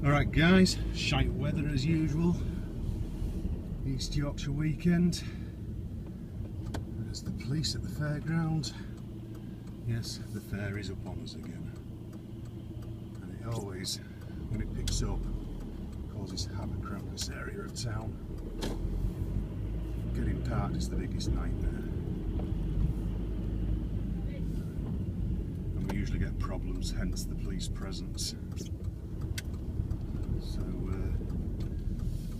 Alright guys, shite weather as usual. East Yorkshire weekend. There's the police at the fairground. Yes, the fair is upon us again. And it always, when it picks up, causes havoc around this area of town. Getting parked is the biggest nightmare. And we usually get problems, hence the police presence. So,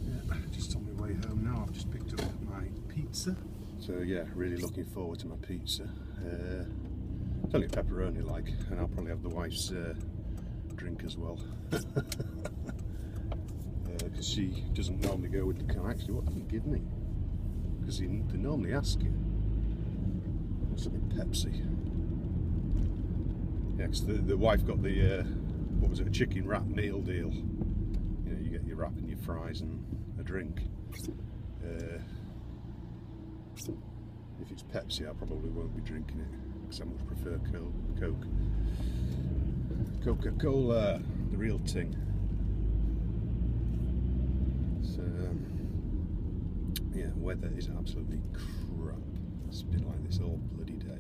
yeah, just on my way home now. I've just picked up my pizza. So yeah, really looking forward to my pizza. It's only pepperoni like, and I'll probably have the wife's drink as well. Because she doesn't normally go with the can. Actually, what did you give me? Because they normally ask you. Looks like a Pepsi. Yeah, because the wife got the, what was it, a chicken wrap meal deal. You know, you get your wrap and your fries and a drink. If it's Pepsi, I probably won't be drinking it, because I much prefer Coke. Coca-Cola, the real thing. So, yeah, weather is absolutely crap. It's been like this all bloody day.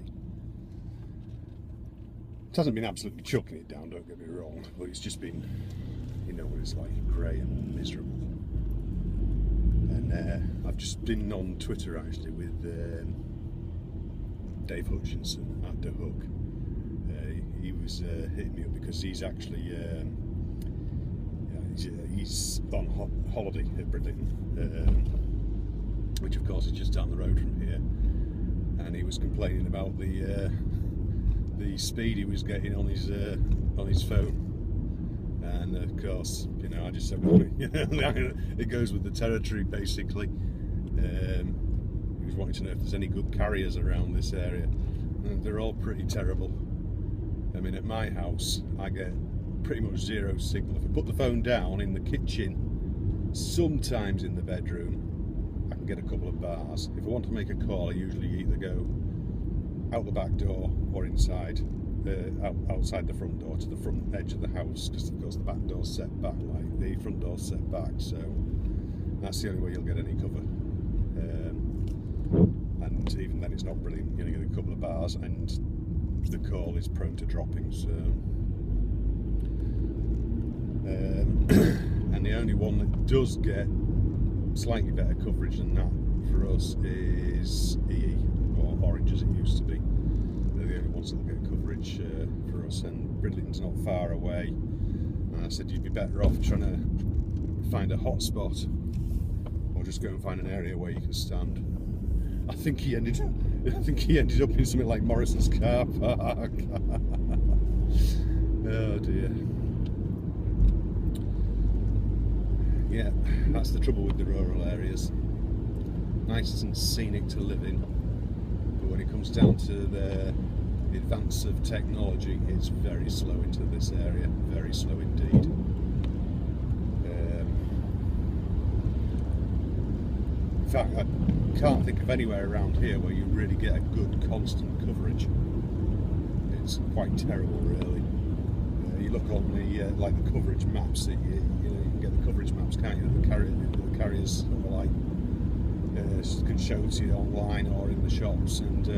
It hasn't been absolutely chucking it down, don't get me wrong, but it's just been, you know what it's like, grey and miserable. And I've just been on Twitter actually with Dave Hutchinson at The Hook. He was hitting me up because he's actually he's on holiday at Bridlington, which of course is just down the road from here, and he was complaining about the speed he was getting on his phone. And of course, you know, I just said, well, you know, it goes with the territory basically. He was wanting to know if there's any good carriers around this area. And they're all pretty terrible. I mean, at my house, I get pretty much zero signal. If I put the phone down in the kitchen, sometimes in the bedroom, I can get a couple of bars. If I want to make a call, I usually either go out the back door or inside. Outside the front door to the front edge of the house, because of course the back door's set back, like the front door's set back, so that's the only way you'll get any cover. And even then it's not brilliant. You're going to get a couple of bars and the call is prone to dropping, so and the only one that does get slightly better coverage than that for us is EE, or Orange as it used to be. They're the only ones that will get coverage for us, and Bridlington's not far away. And I said you'd be better off trying to find a hot spot, or just go and find an area where you can stand. I think he ended up in something like Morrison's car park. Oh dear. Yeah, that's the trouble with the rural areas. Nice and scenic to live in, but when it comes down to the advance of technology, it's very slow into this area, very slow indeed. In fact, I can't think of anywhere around here where you really get a good constant coverage. It's quite terrible, really. You look on the like the coverage maps that you can get the coverage maps, can't you? The carriers like can show to you online or in the shops, and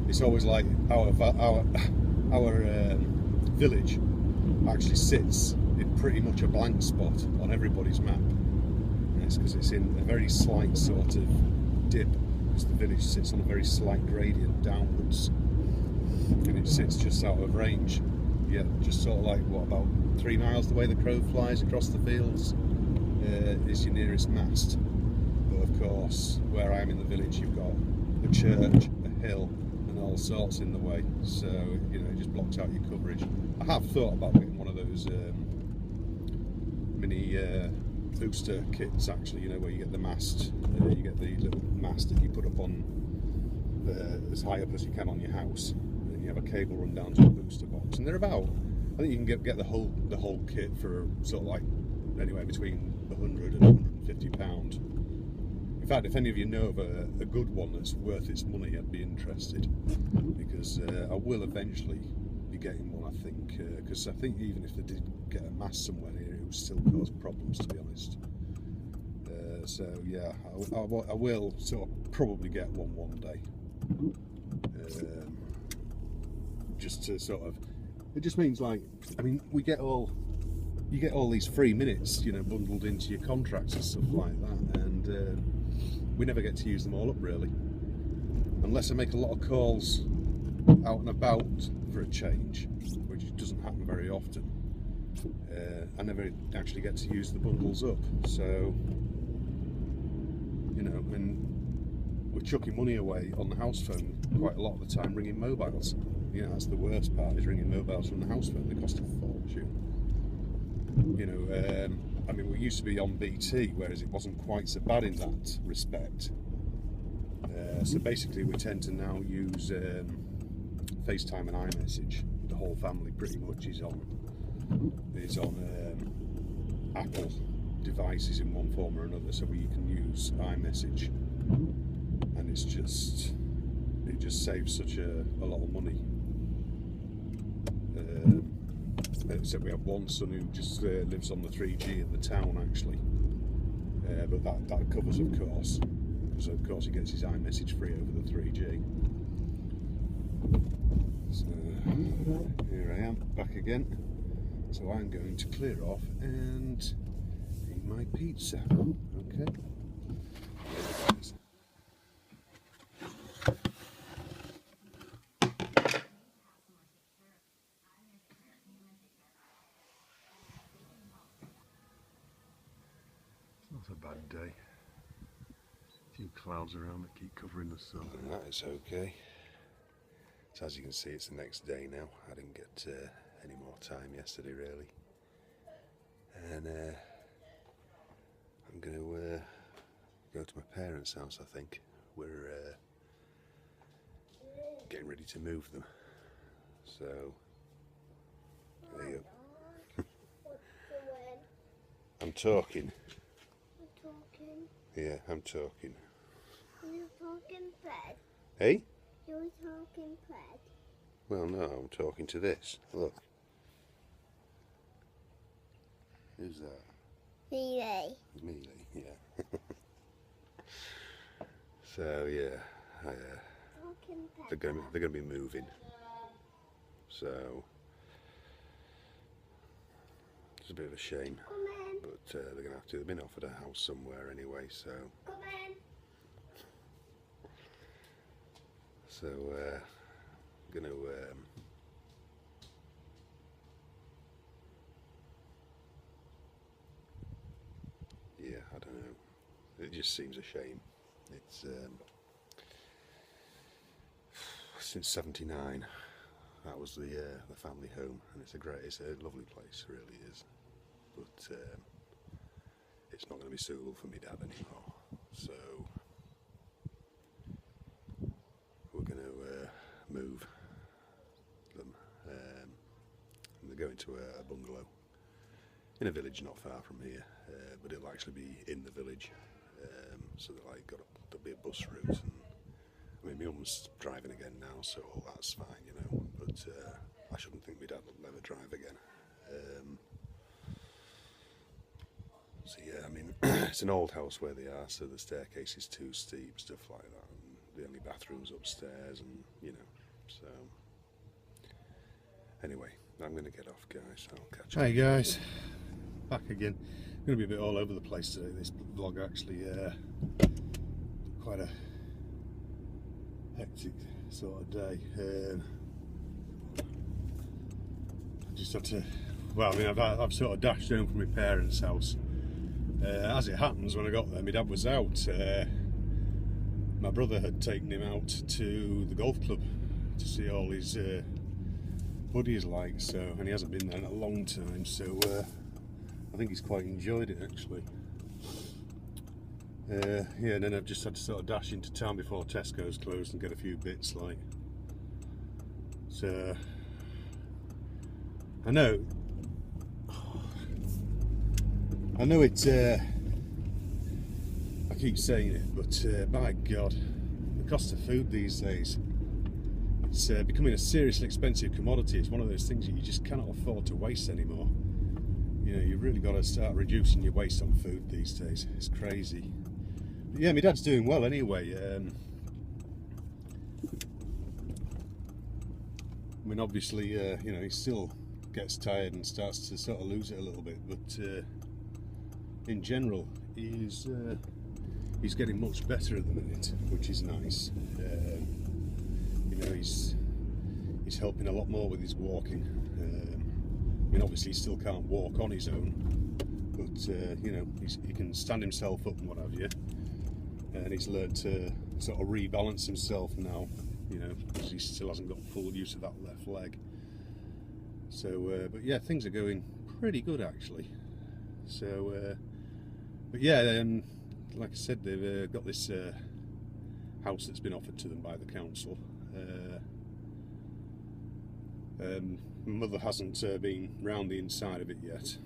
it's always like our village actually sits in pretty much a blank spot on everybody's map. And it's because it's in a very slight sort of dip, because the village sits on a very slight gradient downwards, and it sits just out of range. Yeah, just sort of like, what, about 3 miles the way the crow flies across the fields is your nearest mast. But of course, where I am in the village, you've got a church, a hill, and all sorts in the way, so you know, it just blocks out your coverage. I have thought about getting one of those mini booster kits, actually, you know, where you get the mast, you get the little mast that you put up on as high up as you can on your house, and then you have a cable run down to a booster box, and they're about, I think you can get the whole kit for sort of like anywhere between £100 and £150. In fact, if any of you know of a good one that's worth its money, I'd be interested, because I will eventually be getting one. I think, because I think even if they did get a mast somewhere near, it would still cause problems, to be honest. So yeah, I will sort of probably get one day, just to sort of. It just means, like, I mean, you get all these free minutes, you know, bundled into your contracts and stuff like that, and we never get to use them all up, really, unless I make a lot of calls out and about for a change, which doesn't happen very often. I never actually get to use the bundles up, so, you know, and we're chucking money away on the house phone quite a lot of the time ringing mobiles. You know, that's the worst part, is ringing mobiles from the house phone. They cost a fortune. You know, I mean, we used to be on BT, whereas it wasn't quite so bad in that respect. So basically, we tend to now use FaceTime and iMessage. The whole family pretty much is on Apple devices in one form or another, so you can use iMessage, and it just saves such a lot of money. Except we have one son who just lives on the 3G in the town, actually, but that covers, of course, because of course he gets his iMessage free over the 3G. So here I am back again. So I'm going to clear off and eat my pizza. Okay. Not a bad day. A few clouds around that keep covering the sun. And that is okay. So as you can see, it's the next day now. I didn't get any more time yesterday, really. And I'm going to go to my parents' house, I think. We're getting ready to move them. So, there you go. I'm talking. Yeah, I'm talking. You're talking, Fred. Hey? You're talking, Fred. Well, no, I'm talking to this. Look. Who's that? Mealy. Mealy, yeah. So yeah, they're going to be moving. So it's a bit of a shame. Come in. But they're going to have to. They've been offered a house somewhere anyway, so. Come in. So going to yeah, I don't know. It just seems a shame. It's since '79. That was the family home, and it's a lovely place, it really is. But it's not going to be suitable for me dad anymore. So we're going to move them, and they're going to a bungalow in a village not far from here, but it'll actually be in the village. So there'll be a bus route, and I mean, my mum's driving again now, so all that's fine, you know. But I shouldn't think my dad will ever drive again. So yeah, I mean, it's an old house where they are, so the staircase is too steep, stuff like that, and the only bathroom's upstairs, and you know. So anyway, I'm going to get off, guys. I'll catch you. Hey guys, back again. I'm going to be a bit all over the place today. This vlog actually quite a hectic sort of day. I just had to. Well, I mean, I've sort of dashed home from my parents' house. As it happens, when I got there, my dad was out. My brother had taken him out to the golf club to see all his buddies, like, so, and he hasn't been there in a long time, so I think he's quite enjoyed it, actually. Yeah, and then I've just had to sort of dash into town before Tesco's closed and get a few bits, like. So I know it's I keep saying it, but by God, the cost of food these days. I It's becoming a seriously expensive commodity. It's one of those things that you just cannot afford to waste anymore. You know, you've really got to start reducing your waste on food these days. It's crazy. But yeah, my dad's doing well anyway. I mean, obviously, you know, he still gets tired and starts to sort of lose it a little bit, but in general, he's getting much better at the minute, which is nice. You know, he's helping a lot more with his walking. I mean, obviously, he still can't walk on his own, but you know, he can stand himself up and what have you, and he's learned to sort of rebalance himself now. You know, because he still hasn't got full use of that left leg. So, but yeah, things are going pretty good actually. So, but yeah, like I said, they've got this house that's been offered to them by the council. My mother hasn't been round the inside of it yet.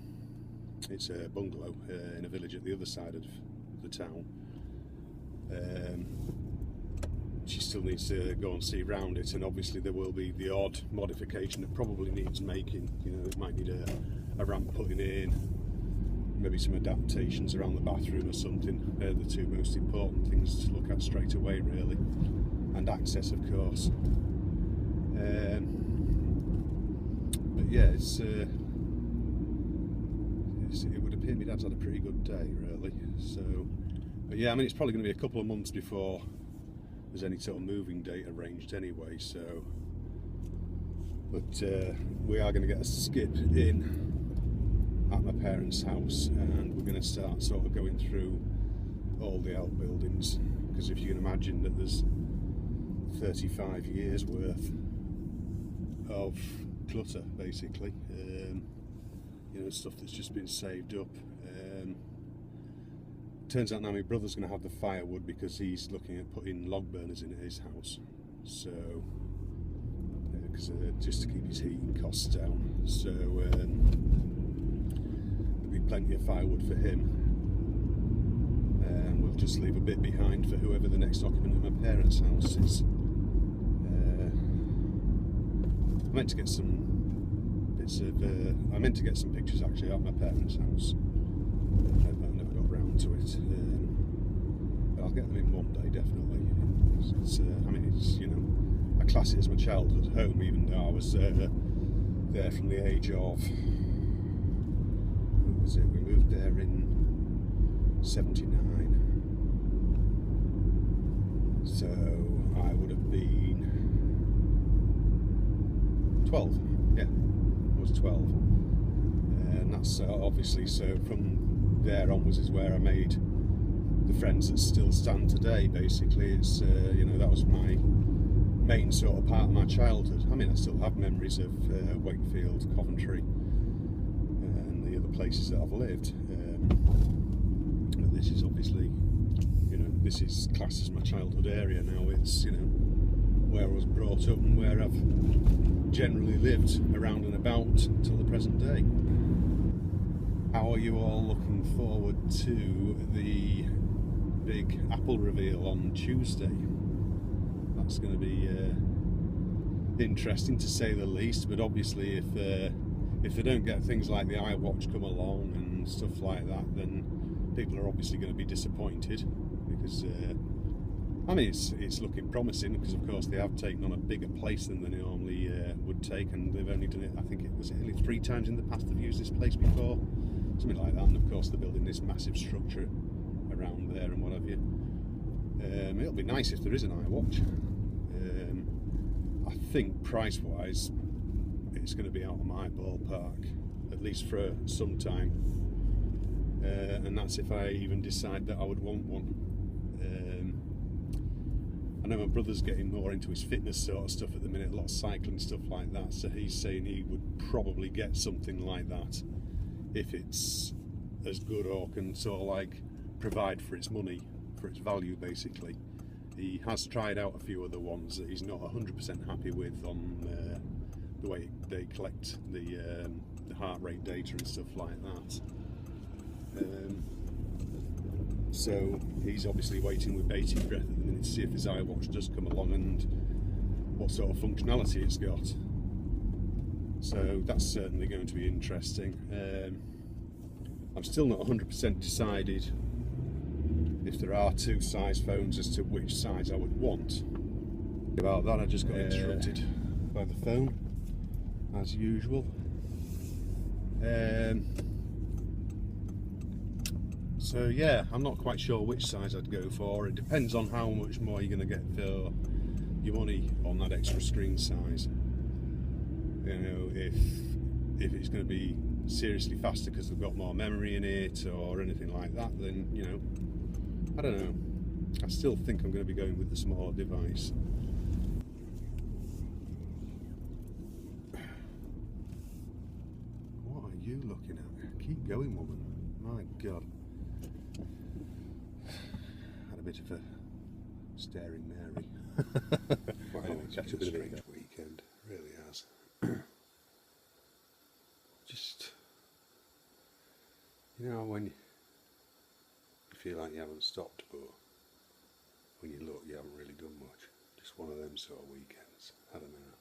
It's a bungalow in a village at the other side of the town. She still needs to go and see round it, and obviously there will be the odd modification that probably needs making. You know, it might need a ramp putting in, maybe some adaptations around the bathroom or something. They're the two most important things to look at straight away, really, and access, of course. But yeah, it would appear my dad's had a pretty good day, really. So, but yeah, I mean, it's probably going to be a couple of months before there's any sort of moving date arranged anyway, so, but we are going to get a skip in at my parents' house, and we're going to start sort of going through all the outbuildings, because if you can imagine that there's 35 years worth of clutter, basically, you know, stuff that's just been saved up. Turns out now my brother's going to have the firewood because he's looking at putting log burners in at his house, so just to keep his heating costs down. So there'll be plenty of firewood for him, and we'll just leave a bit behind for whoever the next occupant of my parents' house is. I meant to get some bits of I meant to get some pictures actually at my parents' house. I never got round to it, but I'll get them in one day definitely. I mean, it's, you know, I class it as my childhood home, even though I was there from the age of, what was it? We moved there in '79, so I would have been 12. Yeah, I was 12, and that's obviously, so from there onwards is where I made the friends that still stand today. Basically, it's you know, that was my main sort of part of my childhood. I mean, I still have memories of Wakefield, Coventry, and the other places that I've lived. But this is obviously, you know, this is classed as my childhood area now. It's, you know, where I was brought up and where I've generally lived around and about till the present day. How are you all looking forward to the big Apple reveal on Tuesday? That's going to be interesting to say the least, but obviously if they don't get things like the iWatch come along and stuff like that, then people are obviously going to be disappointed, because I mean, it's looking promising, because of course they have taken on a bigger place than they normally would take, and they've only done it, I think it was only 3 times in the past they've used this place before, something like that. And of course they're building this massive structure around there and what have you. It'll be nice if there is an iWatch. I think price wise it's going to be out of my ballpark, at least for some time, and that's if I even decide that I would want one. I know my brother's getting more into his fitness sort of stuff at the minute, a lot of cycling stuff like that, so he's saying he would probably get something like that if it's as good or can sort of like provide for its money, for its value basically. He has tried out a few other ones that he's not 100% happy with on the way they collect the heart rate data and stuff like that. So he's obviously waiting with bated breath at the minute to see if his iWatch does come along and what sort of functionality it's got. So that's certainly going to be interesting. I'm still not 100% decided if there are two size phones as to which size I would want. About that, I just got instructed by the phone, as usual. So yeah, I'm not quite sure which size I'd go for. It depends on how much more you're going to get for your money on that extra screen size. You know, if it's going to be seriously faster because they've got more memory in it or anything like that, then, you know, I don't know. I still think I'm going to be going with the smaller device. What are you looking at? Keep going, woman. My God. Had a bit of a staring Mary. Well, Anyway, it's catch been up a with strange weekend, really has. Just, you know, when you feel like you haven't stopped, but when you look, you haven't really done much. Just one of them sort of weekends. I don't know.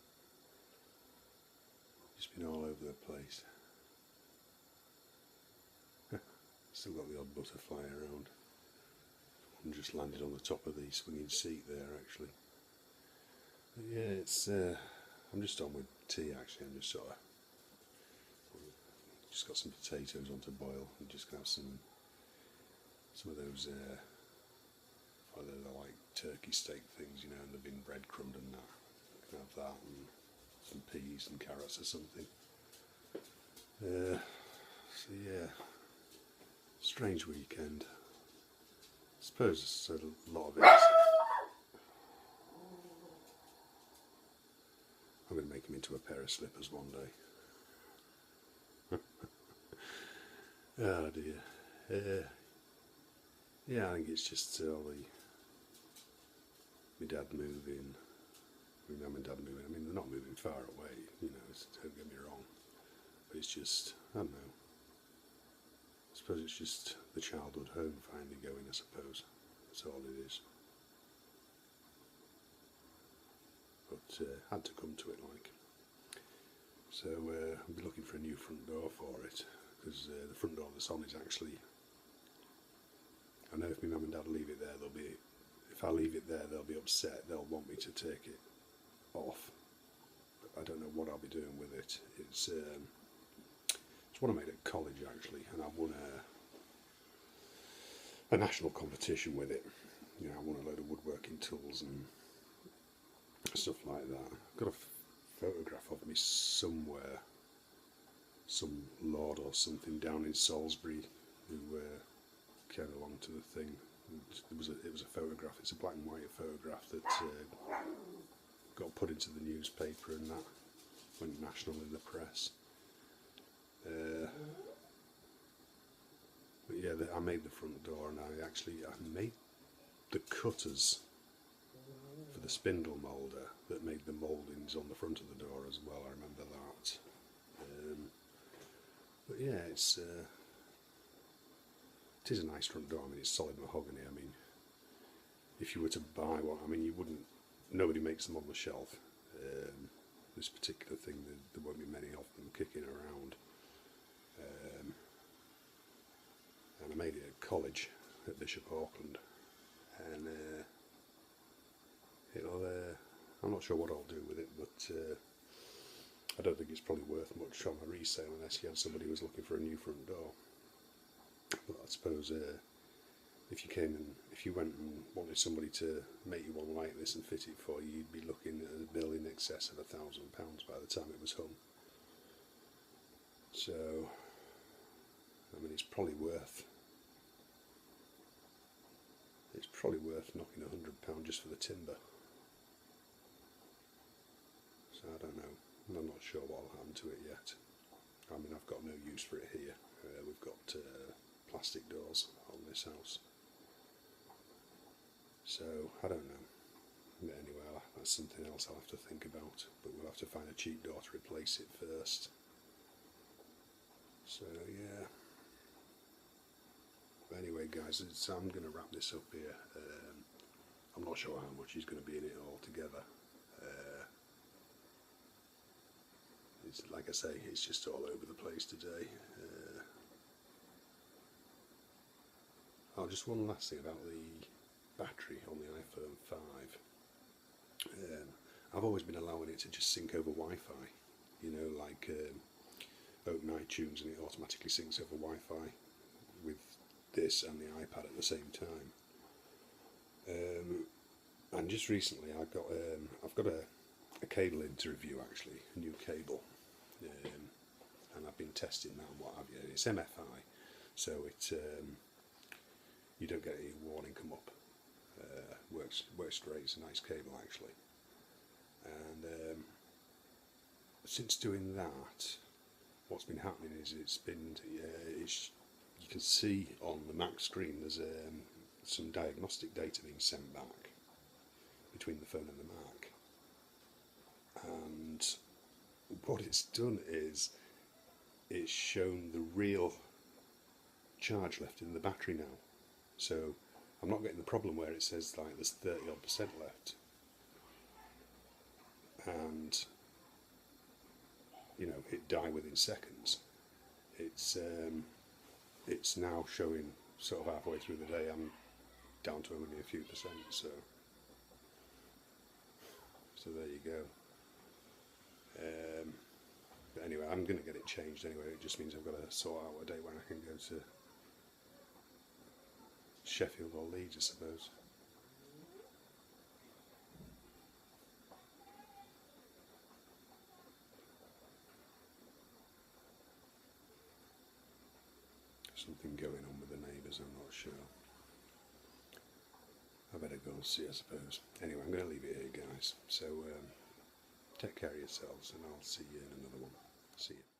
Just been all over the place. Still got the odd butterfly around. One just landed on the top of the swinging seat there, actually. But yeah, it's. I'm just on with tea, actually. I'm just got some potatoes on to boil. I'm just gonna have some of those. They're like turkey steak things, you know, and they've been breadcrumbed and that. I can have that and some peas and carrots or something. So yeah, strange weekend. I suppose a lot of it. I'm going to make him into a pair of slippers one day. Oh dear. Yeah, I think it's just all my dad moving, my mum and dad moving. I mean, they're not moving far away, you know, don't get me wrong. But it's just, I don't know. I suppose it's just the childhood home finally going, I suppose. That's all it is. But had to come to it, like. So I'll be looking for a new front door for it, because the front door that's on is actually, I know if my mum and dad leave it there, if I leave it there, they'll be upset. They'll want me to take it off. But I don't know what I'll be doing with it. It's one I made at college, actually, and I won a national competition with it. You know, I won a load of woodworking tools and stuff like that. I've got a photograph of me somewhere, some lord or something down in Salisbury who came along to the thing. It was a photograph. It's a black and white photograph that got put into the newspaper and that went national in the press. But yeah, I made the front door, and I made the cutters for the spindle moulder that made the mouldings on the front of the door as well. I remember that. But yeah, it is a nice front door. I mean, it's solid mahogany. I mean, if you were to buy one, I mean, nobody makes them on the shelf. This particular thing, there won't be many of them kicking around. And I made it at college at Bishop Auckland, and I'm not sure what I'll do with it, but I don't think it's probably worth much on a resale unless you had somebody who was looking for a new front door. But I suppose if you went and wanted somebody to make you one like this and fit it for you, you'd be looking at a bill in excess of £1,000 by the time it was hung. So, I mean, it's probably worth knocking £100 just for the timber. So I don't know. I'm not sure what will happen to it yet. I mean, I've got no use for it here. We've got plastic doors on this house. So I don't know. But anyway, that's something else I'll have to think about. But we'll have to find a cheap door to replace it first. So yeah. But anyway, guys, I'm going to wrap this up here. I'm not sure how much is going to be in it all together. It's, like I say, it's just all over the place today. Oh, just one last thing about the battery on the iPhone 5. I've always been allowing it to just sync over Wi-Fi, you know, like open iTunes and it automatically syncs over Wi-Fi with this and the iPad at the same time. And just recently I've got a cable in to review, actually, a new cable, and I've been testing that and what have you. It's MFI, so it you don't get any warning come up. Works great. It's a nice cable, actually. And since doing that, what's been happening is you can see on the Mac screen there's some diagnostic data being sent back between the phone and the Mac. And what it's done is it's shown the real charge left in the battery now. So I'm not getting the problem where it says like there's 30% left, and you know it die within seconds. It's now showing sort of halfway through the day I'm down to only a few percent. So there you go. But anyway, I'm going to get it changed anyway. It just means I've got to sort out a day when I can go to Sheffield or Leeds, I suppose. Something going on with the neighbours, I'm not sure. I better go and see, I suppose. Anyway, I'm going to leave it here, guys. So take care of yourselves, and I'll see you in another one. See you.